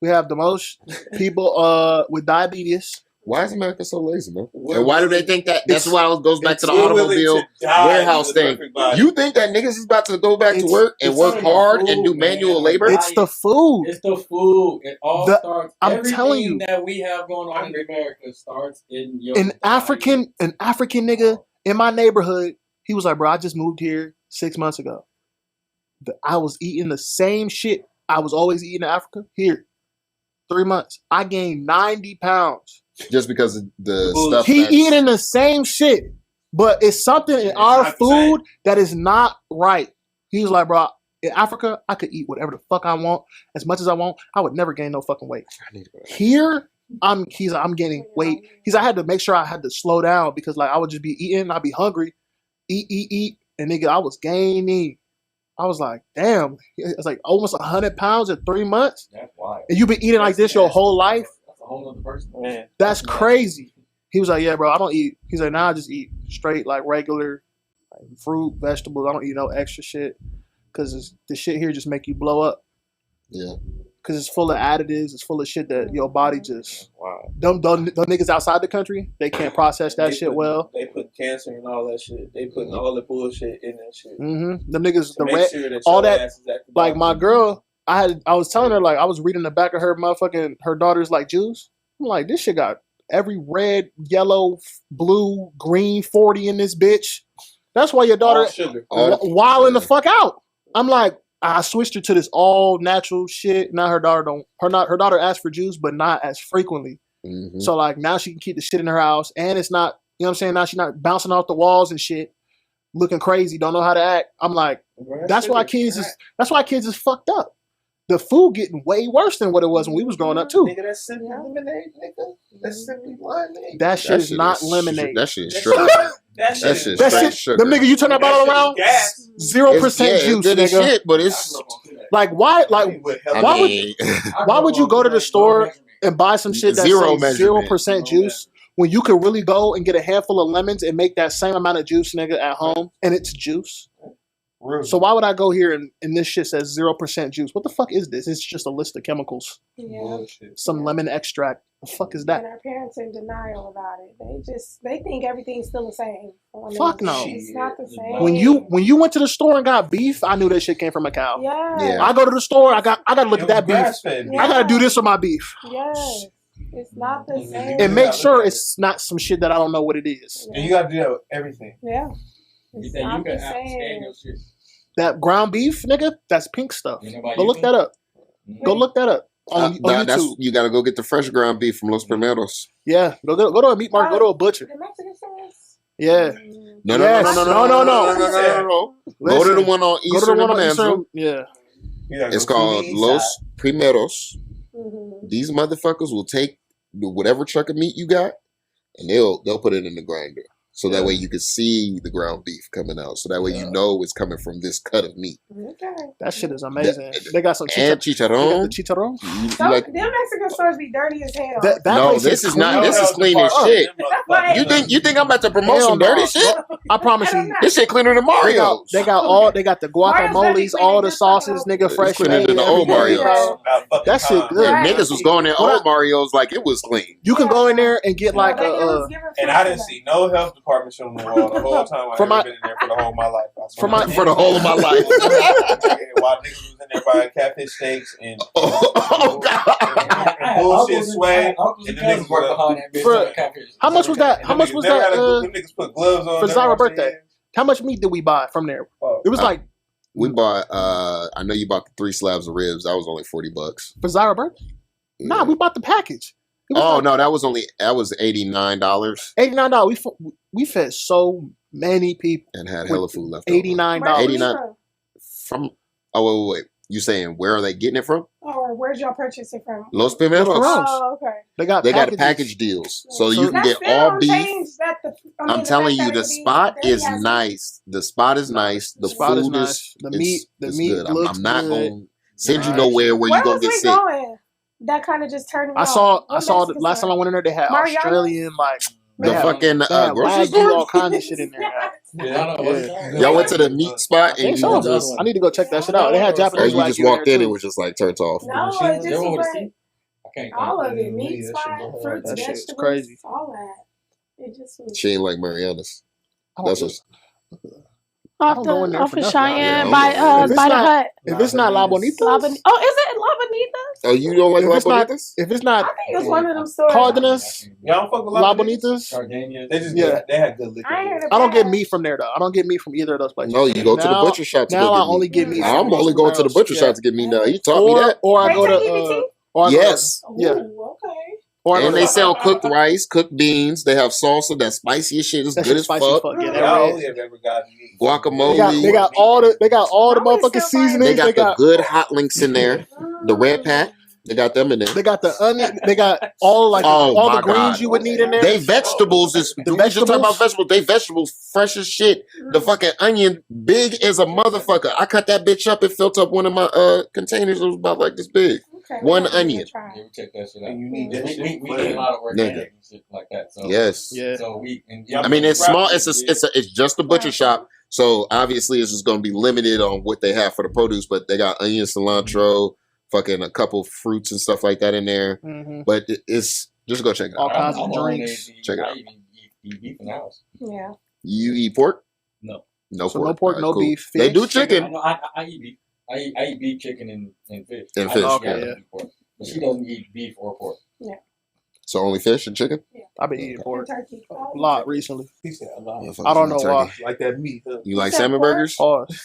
We have the most people with diabetes. why is America so lazy, man? And why do they think that? That's why it goes back to the automobile warehouse thing. You think that niggas is about to go back to work and work hard and do manual labor? It's the food. It's the food. It all starts. I'm telling you, that we have going on in America starts in your an African nigga in my neighborhood. He was like, bro, I just moved here 6 months ago. I was eating the same shit I was always eating in Africa. Here, 3 months, I gained 90 pounds. Just because of the stuff he eating the same shit, but it's something in our food that is not right. He was like, bro, in Africa, I could eat whatever the fuck I want, as much as I want. I would never gain no fucking weight. Here, I'm gaining weight. He's I had to make sure I had to slow down because like I would just be eating, I'd be hungry, eat, and nigga, I was gaining. I was like, damn, it's like almost 100 pounds in 3 months. That's wild. And you've been eating like this your whole life. That's a whole other person. Man. That's crazy. He was like, yeah, bro, I don't eat. He's like, now I just eat straight, like regular like fruit, vegetables. I don't eat no extra shit because the shit here just make you blow up. Yeah. Because it's full of additives. It's full of shit that your body just... Wow. Them niggas outside the country, they can't process that shit well. They put cancer and all that shit. They putting all the bullshit in that shit. Mm-hmm. Them niggas, the red, sure all that... Like my girl, I was telling her, like, I was reading the back of her daughter's, like, juice. I'm like, this shit got every red, yellow, blue, green 40 in this bitch. That's why your daughter wilding the fuck out. I'm like, I switched her to this all natural shit. Now her daughter asks for juice, but not as frequently. Mm-hmm. So like now she can keep the shit in her house, and it's not, you know what I'm saying? Now she's not bouncing off the walls and shit, looking crazy, don't know how to act. I'm like, that's why kids is fucked up. The food getting way worse than what it was when we was growing up too. Nigga, that's simply lemonade, nigga. That's simply lemonade. That shit is not lemonade. That shit is straight. That shit straight sugar. The nigga, you turn that bottle around, 0% juice, nigga. Shit, but it's like why would you go to the store and buy some shit that's 0% juice when you could really go and get a handful of lemons and make that same amount of juice, nigga, at home, and it's juice? So why would I go here and this shit says 0% juice? What the fuck is this? It's just a list of chemicals. Yeah. Some lemon extract. The fuck is that? And our parents in denial about it. They think everything's still the same. Fuck no. It's not the same. When you went to the store and got beef, I knew that shit came from a cow. Yeah. I go to the store, I gotta look at that beef. I gotta do this with my beef. Yes. It's not the same. And make sure it's not some shit that I don't know what it is. And you gotta do that with everything. Yeah. It's not the same. That ground beef, nigga, that's pink stuff. Go look that up. Go look that up on YouTube. You gotta go get the fresh ground beef from Los Primeros. Yeah, go to a meat market. Go to a butcher. The Mexican stores? Yeah. No. Listen, go to the one on Eastern and Bonanza. Yeah. It's called Los Primeros. Mm-hmm. These motherfuckers will take whatever truck of meat you got, and they'll put it in the grinder. So that way you can see the ground beef coming out. So that way you know it's coming from this cut of meat. Okay. That shit is amazing. They got some And chicharron. chicharron. Them Mexican stores be dirty as hell. No, this is not. This is clean as shit. You think I'm about to promote some dirty shit? I promise you, this shit cleaner than Mario. They got the guacamoles, all the sauces, nigga, fresh cleaner than the old Mario. That shit good. Yeah, niggas was going in old Mario's like it was clean. You can go in there and get like a. And I didn't see no health department showing the wall the whole time I've been in there for the whole of my life. For the whole of my life. While niggas was in there buying catfish steaks and bullshit swag. And the niggas work behind that bitch. How much was that? How much was that? Them niggas put gloves on for Zara's birthday. How much meat did we buy from there? It was like we bought. I know you bought the 3 slabs of ribs. That was only $40 for Zara's birthday. Yeah. Nah, we bought the package. Oh no, that was $89. $89. We fed so many people and had hella food left. $89. $89 from. Oh wait. You saying where are they getting it from? Or where'd y'all purchase it from? Los Pimentos. Oh, okay. They got package deals, so you can get all beef. I'm telling you, the spot is nice. The spot is nice. The food is the meat. The meat good. looks I'm not good. going to send you nowhere where you gonna get sick. That kind of just turned me I saw the last time I went in there. They had Australian the fucking grocery store, all kinds of shit in there. Y'all went to the meat spot and I need to go check that shit out. They had Japanese. Or you just walked in and was just like turned off. No, it just was like all of it: meat spot, fruits, vegetables, crazy. All that. It just was. She ain't like Mariana's. That's what. Off of Cheyenne by the hut. If it's not La Bonita, is it La Bonita? Oh, you don't like La Bonitas? If it's not, I think it's one of them stores. Cardenas, y'all don't fuck with La Bonitas. They just they had good liquor. I don't get meat from there though. I don't get meat from either of those places. No, you go to the butcher shop. Now I only get meat. I'm only going to the butcher shop to get meat now. You taught me that. Or I go to. Yes. Yeah. Okay. And they sell cooked rice, cooked beans. They have salsa. That spicy as shit is good as fuck. I only have ever gotten meat. Guacamole. They got all the motherfucking seasonings. They got the good hot links in there. The red pack. They got them in there. They got the onion. They got all the greens you would need in there. They vegetables is we just talking about vegetables. They vegetables fresh as shit. The fucking onion big as a motherfucker. I cut that bitch up. It filled up one of my containers. It was about like this big. Okay, one onion. Check that shit out. You need that shit. We do a lot of organic and shit like that. So yes. Yeah. So I mean, it's small. It's just a butcher shop. So obviously, it's just going to be limited on what they have for the produce. But they got onion, cilantro, fucking a couple fruits and stuff like that in there. Mm-hmm. But it's just go check it out. All kinds of drinks. Check it out. I eat beef in the house. Yeah. You eat pork? No. No so pork. No pork, no beef. Fish. They do chicken. I eat beef. I eat beef, chicken, and fish. And fish. Okay, pork. But she doesn't eat beef or pork. Yeah. So only fish and chicken? Yeah. I've been eating pork a lot recently. He said a lot. I don't know why. Like that meat. Huh? You like salmon burgers? Salmon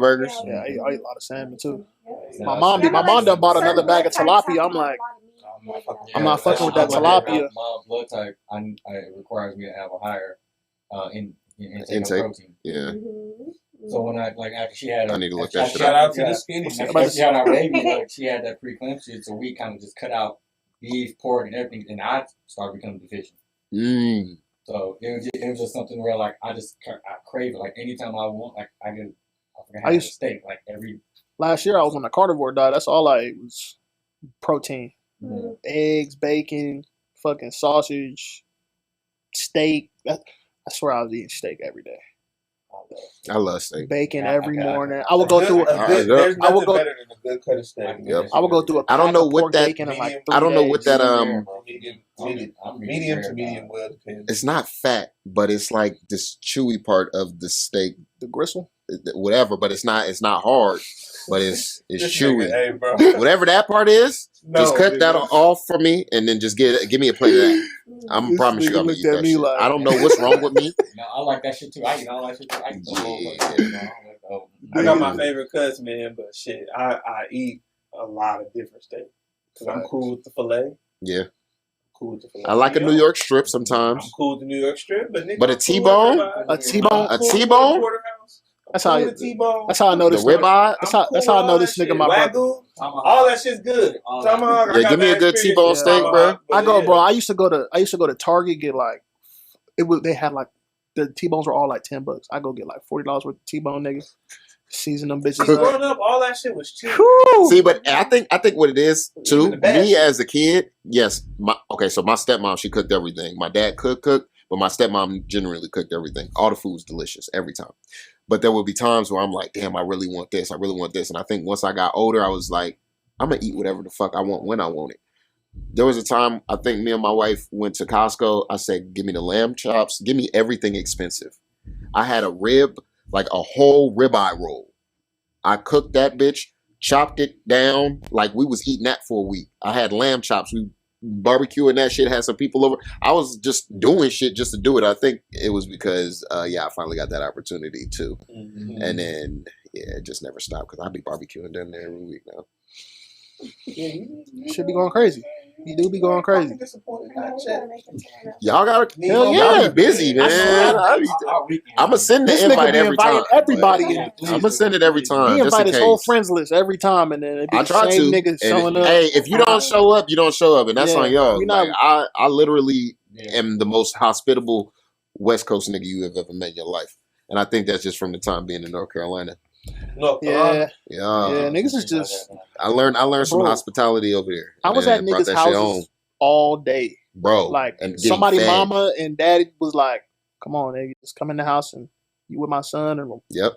burgers? Yeah, I eat a lot of salmon too. Yeah. My mom done bought another bag of tilapia. I'm like, I'm not fucking with that tilapia. My blood type it requires me to have a higher intake of protein. Yeah. Mm-hmm. So when after she had, I need to look that shit shout out to the skinny. After she had our baby, she had that preeclampsia, so we kind of just cut out beef, pork, and everything, and I started becoming deficient. So it was just something where I crave it. Like anytime I want, I have a steak every. Last year I was on a carnivore diet. That's all I ate was protein, eggs, bacon, fucking sausage, steak. I swear I was eating steak every day. I love steak. Bacon every morning. I would go through. There's nothing better than a good cut of steak. Yep. I would go through. I don't know what that. I don't know what that. Medium to medium well depends. It's not fat, but it's like this chewy part of the steak. The gristle. Whatever, but it's not hard. But it's chewy. Hey, bro. Whatever that part is, just cut that off for me, and then just give me a plate of that. I'm promise you I'm gonna eat that shit. I don't know what's wrong with me. No, I like that shit too. I eat all that shit too. I eat the whole I got my favorite cuts, man, but shit, I eat a lot of different steaks. Cause I'm cool with the filet. Yeah. Cool with the filet. I like a New York strip sometimes. I'm cool with the New York strip, but a T-bone? A T-bone? That's how I know this. The ribeye. That's how I know this nigga my brother. All that shit's good. Yeah, give me a good T-bone steak, bro. I used to go to Target, get They had like the T-bones were all like $10. I go get like $40 worth of T-bone, nigga. Season them bitches up. Growing up, all that shit was cheap. See, but I think what it is too. Me as a kid, yes. So my stepmom, she cooked everything. My dad cooked, but my stepmom generally cooked everything. All the food was delicious every time. But there would be times where I'm like, damn, I really want this. I really want this. And I think once I got older, I was like, I'm gonna eat whatever the fuck I want when I want it. There was a time I think me and my wife went to Costco. I said, give me the lamb chops. Give me everything expensive. I had a rib, like a whole ribeye roll. I cooked that bitch, chopped it down like we was eating that for a week. I had lamb chops. We barbecuing that shit, had some people over. I was just doing shit just to do it. I think it was because, I finally got that opportunity too. Mm-hmm. And then, it just never stopped because I'd be barbecuing down there every week now. You should be going crazy. You do be going crazy. Y'all gotta, y'all be busy, man. I'm gonna send the invite every time. Everybody, I'm gonna send it every time. He invite his whole friends list every time, and then it be I try the same to. niggas showing up. Hey, if you don't show up, you don't show up, and that's on y'all. Like, I literally am the most hospitable West Coast nigga you have ever met in your life, and I think that's just from the time being in North Carolina. Niggas is just. I learned some hospitality over here. I was at niggas' houses all day, bro. Like somebody, mama and daddy was like, "Come on, nigga, just come in the house and you with my son." And yep,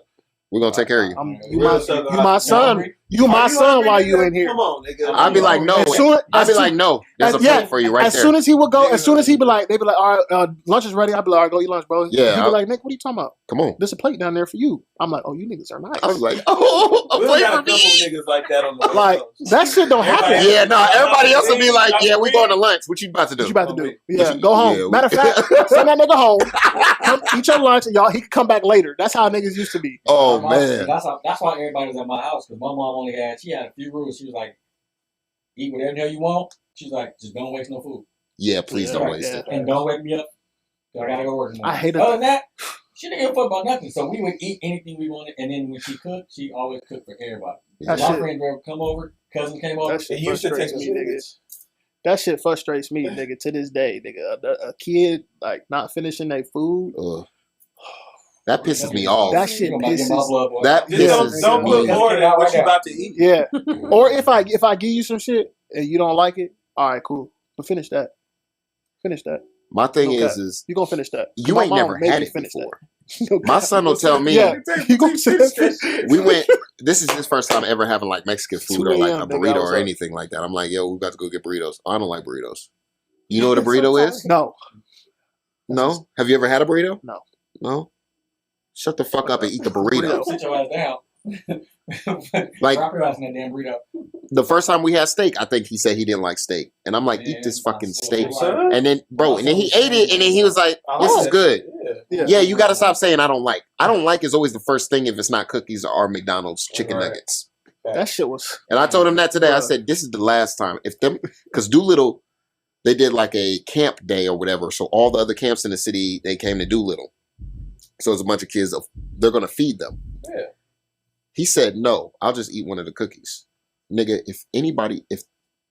we're gonna take care of you. You my son. You my son while you in here. Come on, nigga. I'd be like, no. I'd be like, no. There's a plate for you right there. As soon as he would go, as soon as he be like, they be like, all right, lunch is ready. I'd be like, all right, go eat lunch, bro. Yeah. He'd be like, Nick, what are you talking about? Come on. There's a plate down there for you. I'm like, oh, you niggas are nice. I was like, oh, a plate for me. Niggas like that on the like that shit don't happen. Yeah, no. Everybody else would be like, yeah, we going to lunch. What you about to do? What you about to do? Yeah, go home. Matter of fact, send that nigga home. Come eat your lunch, and y'all. He can come back later. That's how niggas used to be. Oh man. That's why everybody was at my house because my mom she had a few rules. She was like, eat whatever the hell you want. She's like, just don't waste no food. Yeah, please don't waste it. And don't wake me up. I gotta go work tomorrow. I hate it. Other than that, she didn't give a fuck about nothing. So we would eat anything we wanted. And then when she cooked, she always cooked for everybody. My friends would come over, cousin came over. It used to take me, niggas. That shit frustrates me, nigga, to this day, nigga. A kid, like, not finishing their food. That pisses me off. That shit pisses. That pisses don't me. put more than what you about to eat. Yeah. Or if I give you some shit and you don't like it, all right, cool. But finish that. Finish that. My thing is you gonna finish that. You ain't never had it before. My son will tell me. Yeah, you gonna finish that. We went. This is his first time ever having like Mexican food or like a burrito or anything like that. I'm like, yo, we got to go get burritos. I don't like burritos. You know what a burrito is? No. No. Have you ever had a burrito? No. No. Shut the fuck up and eat the burrito. Sit your ass down. Like drop your ass in that damn burrito. The first time we had steak, I think he said he didn't like steak, and I'm like, eat this fucking steak, and then and then he ate it, and then he was like, this is good. Yeah, you got to stop saying I don't like. I don't like is always the first thing if it's not cookies or McDonald's chicken nuggets. That shit was. And I told him that today. I said this is the last time if them because Doolittle, they did like a camp day or whatever, so all the other camps in the city they came to Doolittle. So it's a bunch of kids. They're gonna feed them. Yeah. He said, no, I'll just eat one of the cookies. Nigga, if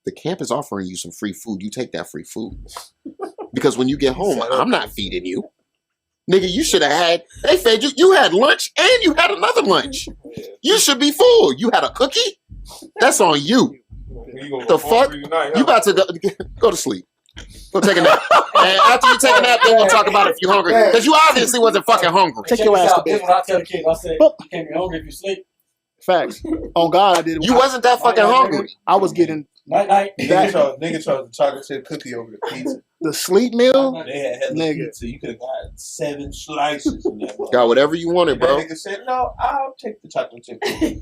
the camp is offering you some free food, you take that free food. Because when you get home, I'm not feeding you. Nigga, you should have they fed you. You had lunch and you had another lunch. You should be full. You had a cookie? That's on you. The fuck? You about to go to sleep. Go take a nap. And after you take a nap, then we'll talk about if you're hungry. Because you obviously wasn't fucking hungry. Take your ass to bed. This is what I tell the kids. I say, you can't be hungry if you sleep. Facts. On God, I did. You wasn't that fucking hungry. I was getting night. Nigga chose the chocolate chip cookie over the pizza. The sleep meal. They had pizza. You could have got 7 slices in that. Got whatever you wanted, bro. That nigga said, "No, I'll take the chocolate chip cookie."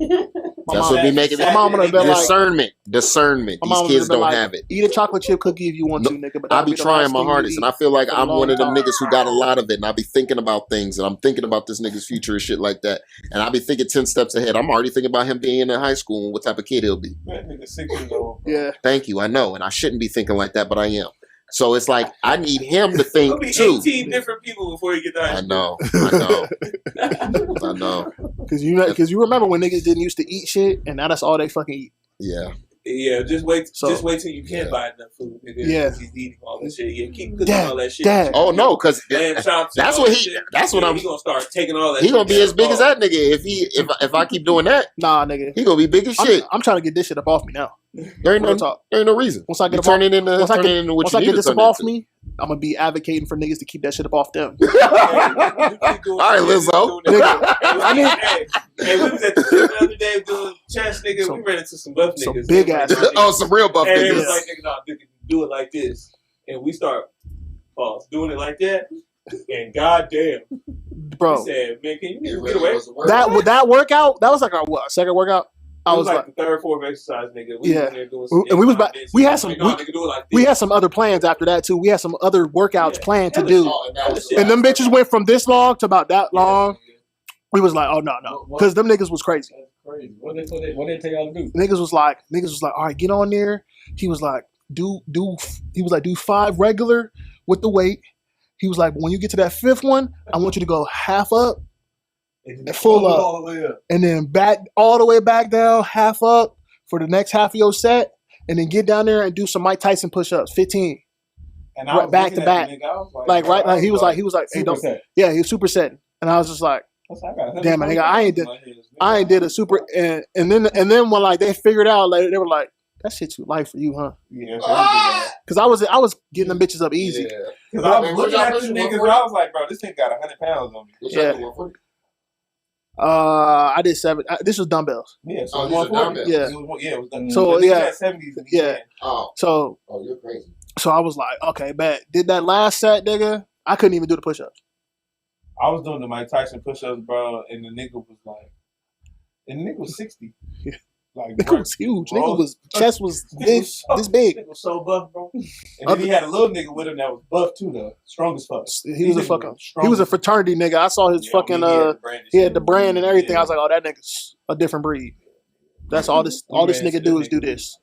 That's what we making. My mom would have been discernment. Discernment. These kids don't have it. Eat a chocolate chip cookie if you want to, nigga. But I be trying my hardest, and I feel like I'm one of them niggas who got a lot of it, and I be thinking about things, and I'm thinking about this nigga's future and shit like that, and I be thinking 10 steps ahead. I'm already thinking about him being in high school and what type of kid he'll be. That nigga 6 years old. Yeah. Thank you. I know, and I shouldn't be thinking like that, but I am. So it's like I need him to think too. 18 different people before you get that. I know. I know. Because you remember when niggas didn't used to eat shit, and now that's all they fucking eat. Yeah. Yeah, just wait till you can't buy enough food. Nigga, Yeah, he's eating all that shit. Yeah, keep cooking all that shit. Oh no, because lamb chops. That's what he. That's what I'm. He gonna start taking all that. He gonna be as big as that nigga if I keep doing that. Nah, nigga, he gonna be big as shit. I'm trying to get this shit up off me now. There ain't no reason. Once I get turn it into what you need this to up turn off into. me, I'm gonna be advocating for niggas to keep that shit up off them. All right, Lizzo. Hey, we was at the gym the other day doing chest, nigga. We ran into some buff niggas. Some big ass. Some real buff niggas. And niggas. they was like, nigga, no, nigga, do it like this. And we start doing it like that. And goddamn, bro, he said, man, can you get away? That workout, that was like our second workout. I was like the third, fourth exercise, nigga. We was in there doing some and we was back. We had some. We had some other plans after that too. We had some other workouts planned to do. And them bitches went from this long to about that long. We was like, oh no, because them niggas was crazy. That's crazy. What they tell y'all to do? Niggas was like, all right, get on there. He was like, do 5 regular with the weight. He was like, when you get to that 5th one, I want you to go half up and full up, all the way up, and then back all the way back down, half up for the next half of your set, and then get down there and do some Mike Tyson push-ups, 15, and I was back to back. Like he was like, hey, don't, yeah, he was supersetting, and I was just like, damn, nigga, I ain't did a super, and then when like they figured out, like they were like, that shit too light for you, huh? Yeah. Because I was getting them bitches up easy. Because I was looking at these niggas, and I was like, bro, this thing got 100 pounds on me. Yeah. I did 7. This was dumbbells. Yeah. So dumbbells. Yeah. It was dumbbells. So yeah. 70s. Yeah. So. Oh, you're crazy. So I was like, okay, bet. Did that last set, nigga? I couldn't even do the push-ups. I was doing the Mike Tyson push-ups, bro, and the nigga was 60. Yeah. Like, nigga was huge. Nigga was chest was this big. Nigga was so buff, bro. And then he had a little nigga with him that was buff too, though. Strong as fuck. He was a fraternity nigga. I saw his fucking he had the brand and everything. I was like, oh, that nigga's a different breed. That's all this nigga do is do this.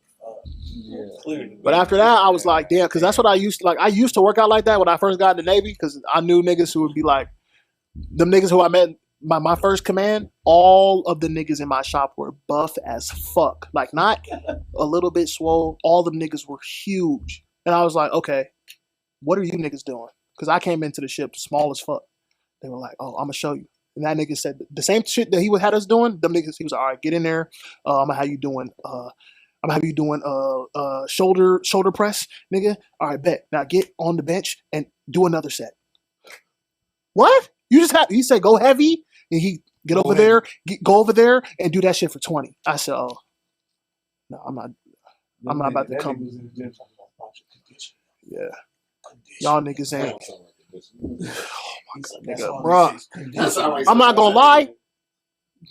Clearly. But after that, I was like, damn, because that's what I used to like. I used to work out like that when I first got in the Navy, because I knew niggas who would be like, them niggas who I met my first command, all of the niggas in my shop were buff as fuck. Like, not a little bit swole. All them niggas were huge. And I was like, okay, what are you niggas doing? Because I came into the ship small as fuck. They were like, oh, I'm going to show you. And that nigga said the same shit that he had us doing. Them niggas, he was like, all right, get in there. I'm going to have you doing shoulder press, nigga. All right, bet. Now get on the bench and do another set. What? He said go heavy, and he go over there and do that shit for 20. I said, oh, no, I'm not about to come. Yeah, y'all niggas ain't. Oh my god, nigga, bro. I'm not gonna lie.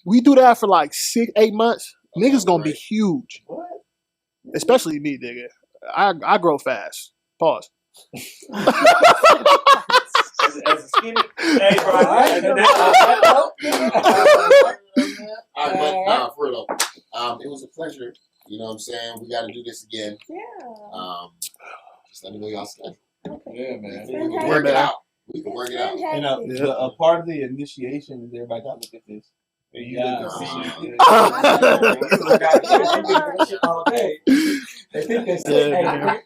We do that for like 6-8 months. Niggas gonna be huge. What? Especially me, nigga. I grow fast. Pause. As a skinny, hey, bro. For real though, it was a pleasure. You know what I'm saying? We got to do this again. Yeah. Just let me know y'all schedule. Okay. Yeah, man. We can work it out. You know, a part of the initiation is everybody got to look at this. Yeah. They think they say, hey,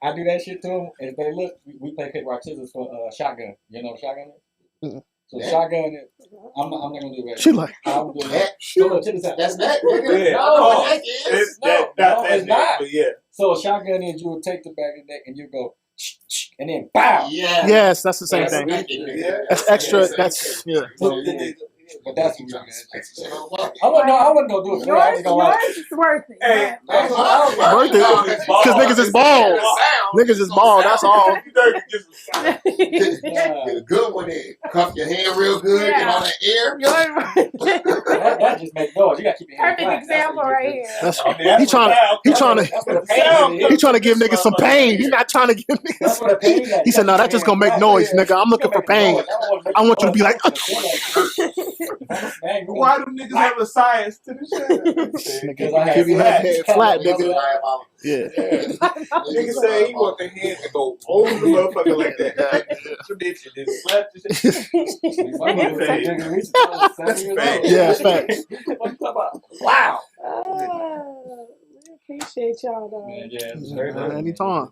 I do that shit to them. If they look, we play pick rock scissors for shotgun. You know what shotgun is? Mm-hmm. So shotgun, I'm not gonna do that. She like, I'm doing that. That's that. No, it's not. But yeah. So a shotgun is you will take the back of the neck and you go, and then bow. Yeah. yes, that's the same thing. That's extra. That's yeah. But that's what I wouldn't go do it. Yours is worth it. Hey, Worth it. Because niggas is bald. Niggas is bald. That's all. Get a good one in. Cuff your hand real good. Get all that air. That just makes noise. You gotta keep your hand Perfect flat. example right here. He trying to give niggas some pain. He's not trying to give niggas. He said, "No, that's just gonna make noise, nigga. I'm looking for pain. I want you to be like." Why do niggas have a science to this shit? Nigga, give you that head flat, nigga. Yeah. Nigga say he want the hand to go over the motherfucker like that. Bitch, and then slap the shit. Yeah, facts. Wow. We appreciate appreciate y'all though. Yeah, it's very dope. Anytime.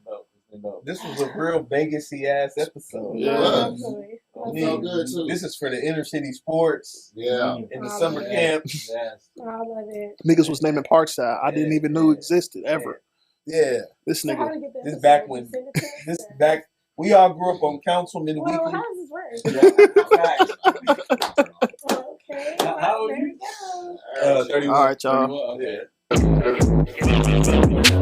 This was a real Vegas-y ass episode. Yeah. Definitely. Good too. This is for the inner city sports. Yeah. In the summer camp. Yes. I love it. Niggas was naming parks that I didn't even know existed ever. Yeah. This So how nigga. to get This episode? back when Send it to us, this or- back we all grew up on Councilman Well, Weekly. how does this work? Yeah. Okay. How old there you? we go. 31. All right, y'all. Okay.